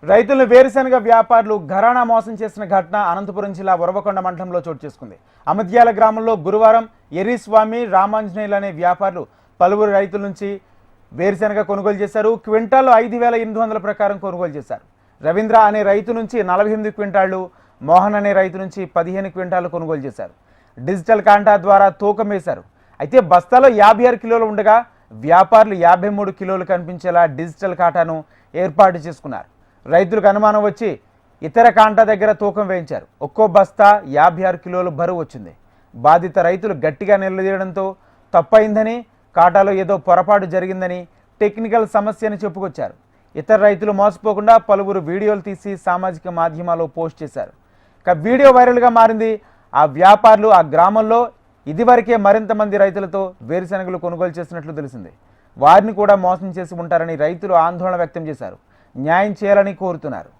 రైతులను వేరుశనగ వ్యాపారులు ఘరానా మోసం చేసిన ఘటన అనంతపురం జిల్లా ఉరవకొండ మండలంలో చోటు చేసుకుంది. అమద్యాల గ్రామంలో గురువారం ఎర్రిస్వామి, రామాంజనేయులు అనే వ్యాపారులు పలువురు రైతుల నుంచి వేరుశనగ కొనుగోలు చేశారు. క్వింటాల్లో 5,800 ప్రకారం కొనుగోలు చేశారు. రవీంద్ర అనే రైతు నుంచి 48 క్వింటాళ్లు, మోహన్ అనే రైతు నుంచి 15 క్వింటాలు కొనుగోలు చేశారు. డిజిటల్ కాంటా ద్వారా తూకం వేశారు. అయితే బస్తాలో 56 కిలోలు ఉండగా వ్యాపారులు 53 కిలోలు కనిపించేలా డిజిటల్ కాటాను ఏర్పాటు చేసుకున్నారు. రైతులకు అనుమానం వచ్చి ఇతర కాంటా దగ్గర తూకం వేయించారు. ఒక్కో బస్తా 56 కిలోలు బరువు వచ్చింది. బాధిత రైతులు గట్టిగా నిలదీయడంతో తప్పైందని, కాటాలో ఏదో పొరపాటు జరిగిందని, టెక్నికల్ సమస్యని చెప్పుకొచ్చారు. ఇతర రైతులు మోసపోకుండా పలువురు వీడియోలు తీసి సామాజిక మాధ్యమాల్లో పోస్ట్ చేశారు. ఇక వీడియో వైరల్గా మారింది. ఆ వ్యాపారులు ఆ గ్రామంలో ఇదివరకే మరింత మంది రైతులతో వేరుశనగలు కొనుగోలు చేసినట్లు తెలిసింది. వారిని కూడా మోసం చేసి ఉంటారని రైతులు ఆందోళన వ్యక్తం చేశారు. న్యాయం చేయాలని కోరుతున్నారు.